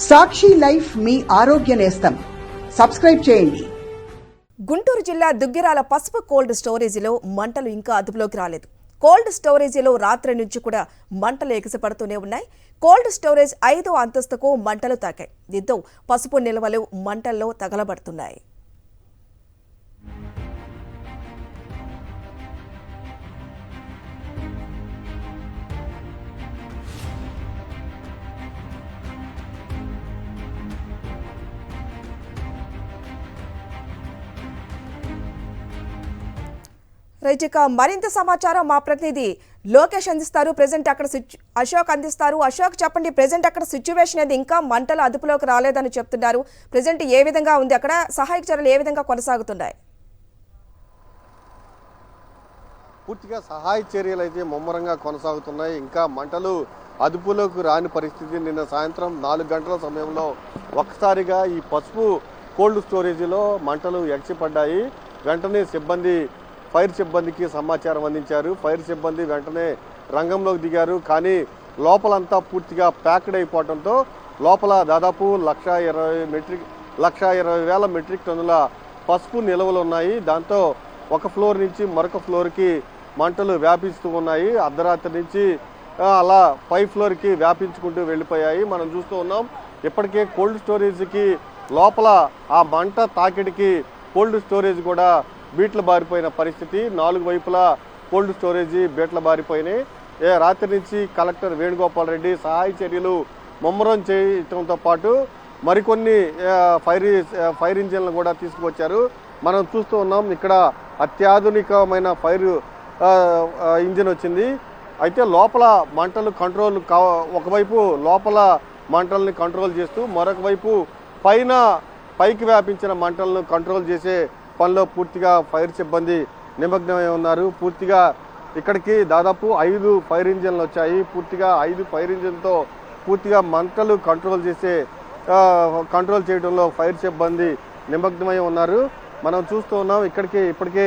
సాక్షి life మీ ఆరోగ్య నేస్తం. Subscribe చేయండి. గుంటూరు జిల్లా దుగ్గిరాల పసుపు కోల్డ్ స్టోరేజీలో మంటలు ఇంకా అదుపులోకి రాలేదు. కోల్డ్ స్టోరేజీలో రాత్రి నుంచి కూడా మంటలు ఎగిసిపడుతూనే ఉన్నాయి. కోల్డ్ స్టోరేజ్ 5వ అంతస్తుకు మంటలు తాకాయి. దీంతో పసుపు నిల్వలు మంటల్లో తగలబడుతున్నాయి. రైట్, మరింత సమాచారం మా ప్రతినిధి లోకేష్ అందిస్తారు. ప్రెజెంట్ అక్కడ అశోక్ అందిస్తారు. అశోక్, చెప్పండి, ప్రెజెంట్ అక్కడ సిచ్యువేషన్ అనేది ఇంకా మంటలు అదుపులోకి రాలేదని చెప్తున్నారు. ప్రెజెంట్ ఏ విధంగా ఉంది, అక్కడ సహాయక చర్యలు ఏ విధంగా కొనసాగుతున్నాయి? పూర్తిగా సహాయ చర్యలు అయితే ముమ్మరంగా కొనసాగుతున్నాయి. ఇంకా మంటలు అదుపులోకి రాని పరిస్థితి. నిన్న సాయంత్రం 4 గంటల సమయంలో ఒక్కసారిగా ఈ పసుపు కోల్డ్ స్టోరేజీలో మంటలు ఎగసిపడ్డాయి. వెంటనే ఫైర్ సిబ్బందికి సమాచారం అందించారు. ఫైర్ సిబ్బంది వెంటనే రంగంలోకి దిగారు. కానీ లోపలంతా పూర్తిగా ప్యాక్డ్ అయిపోవడంతో లోపల దాదాపు 1,20,000 మెట్రిక్ టన్నుల పసుపు నిల్వలు ఉన్నాయి. దాంతో ఒక ఫ్లోర్ నుంచి మరొక ఫ్లోర్కి మంటలు వ్యాపిస్తూ ఉన్నాయి. అర్ధరాత్రి నుంచి అలా పై ఫ్లోర్కి వ్యాపించుకుంటూ వెళ్ళిపోయాయి. మనం చూస్తూ ఉన్నాం. ఇప్పటికే కోల్డ్ స్టోరేజ్కి లోపల ఆ మంట తాకిడికి కోల్డ్ స్టోరేజ్ కూడా బీట్లు బారిపోయిన పరిస్థితి. 4 వైపులా కోల్డ్ స్టోరేజీ బీట్ల బారిపోయినాయి. రాత్రి నుంచి కలెక్టర్ వేణుగోపాల్ రెడ్డి సహాయ చర్యలు ముమ్మరం చేయడంతో పాటు మరికొన్ని ఫైర్ ఇంజిన్లను కూడా తీసుకువచ్చారు. మనం చూస్తూ ఉన్నాం. ఇక్కడ అత్యాధునికమైన ఫైర్ ఇంజిన్ వచ్చింది. అయితే లోపల మంటలు కంట్రోల్ ఒకవైపు లోపల మంటల్ని కంట్రోల్ చేస్తూ మరొక వైపు పైకి వ్యాపించిన మంటలను కంట్రోల్ చేసే పనిలో పూర్తిగా ఫైర్ సిబ్బంది నిమగ్నమై ఉన్నారు. పూర్తిగా ఇక్కడికి దాదాపు 5 ఫైర్ ఇంజిన్లు వచ్చాయి. పూర్తిగా 5 ఫైర్ ఇంజిన్తో పూర్తిగా మంటలు కంట్రోల్ చేయడంలో ఫైర్ సిబ్బంది నిమగ్నమై ఉన్నారు. మనం చూస్తూ ఉన్నాం. ఇప్పటికే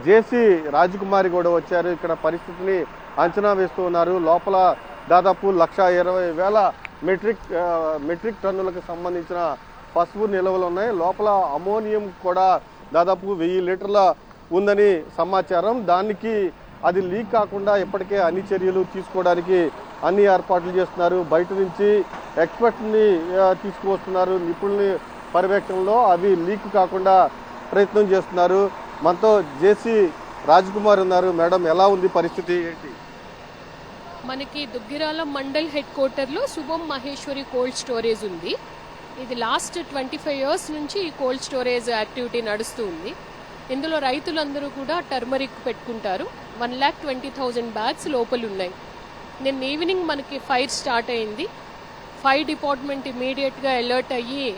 జేసీ రాజకుమారి కూడా వచ్చారు. ఇక్కడ పరిస్థితిని అంచనా వేస్తూ ఉన్నారు. లోపల దాదాపు 1,20,000 మెట్రిక్ టన్నులకు సంబంధించిన పసుపు నిల్వలు ఉన్నాయి. లోపల అమోనియం కూడా దాదాపు 1000 లీటర్ల ఉందని సమాచారం. దానికి అది లీక్ కాకుండా ఇప్పటికే అన్ని చర్యలు తీసుకోవడానికి అన్ని ఏర్పాట్లు చేస్తున్నారు. బయట నుంచి ఎక్స్పర్ట్ని తీసుకువస్తున్నారు. నిపుణుల పర్యవేక్షణలో అవి లీక్ కాకుండా ప్రయత్నం చేస్తున్నారు. మనతో జేసీ రాజకుమార్ ఉన్నారు. మేడం, ఎలా ఉంది పరిస్థితి ఏంటి? మనకి దుగ్గిరాల మండల్ హెడ్ క్వార్టర్లో శుభం మహేశ్వరి కోల్డ్ స్టోరేజ్ ఉంది. ఇది లాస్ట్ 25 years నుంచి ఈ కోల్డ్ స్టోరేజ్ యాక్టివిటీ నడుస్తూ ఉంది. ఇందులో రైతులందరూ కూడా టర్మరిక్ పెట్టుకుంటారు. 1,20,000 బ్యాగ్స్ లోపల ఉన్నాయి. నిన్న ఈవినింగ్ మనకి ఫైర్ స్టార్ట్ అయింది. ఫైర్ డిపార్ట్మెంట్ ఇమీడియట్గా అలర్ట్ అయ్యి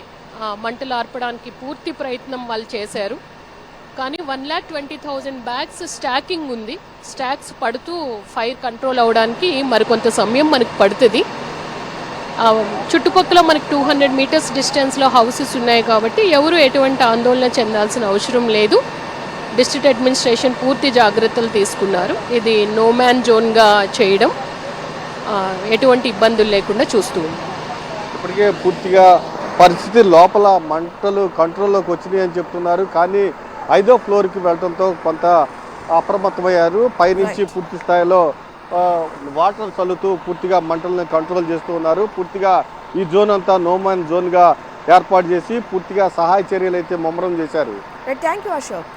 మంటలు ఆర్పడానికి పూర్తి ప్రయత్నం వాళ్ళు చేశారు. కానీ 1,20,000 బ్యాగ్స్ స్టాకింగ్ ఉంది. స్టాక్స్ పడుతూ ఫైర్ కంట్రోల్ అవడానికి మరికొంత సమయం మనకు పడుతుంది. చుట్టుపక్కల మనకి 200 meters డిస్టెన్స్లో హౌసెస్ ఉన్నాయి కాబట్టి ఎవరు ఎటువంటి ఆందోళన చెందాల్సిన అవసరం లేదు. డిస్ట్రిక్ట్ అడ్మినిస్ట్రేషన్ పూర్తి జాగ్రత్తలు తీసుకున్నారు. ఇది నో మ్యాన్ జోన్గా చేయడం ఎటువంటి ఇబ్బందులు లేకుండా చూస్తూ ఉంది. ఇప్పటికే పూర్తిగా పరిస్థితి లోపల మంటలు కంట్రోల్లోకి వచ్చినాయి అని చెప్తున్నారు. కానీ 5వ ఫ్లోర్కి వెళ్ళడంతో కొంత అప్రమత్తమయ్యారు. పైనుంచి పూర్తి స్థాయిలో వాటర్ చల్లుతూ పూర్తిగా మంటలను కంట్రోల్ చేస్తూ ఉన్నారు. పూర్తిగా ఈ జోన్ అంతా నోమాన్ జోన్గా ఏర్పాటు చేసి పూర్తిగా సహాయ చర్యలు అయితే ముమ్మరం చేశారు. Thank you Ashok.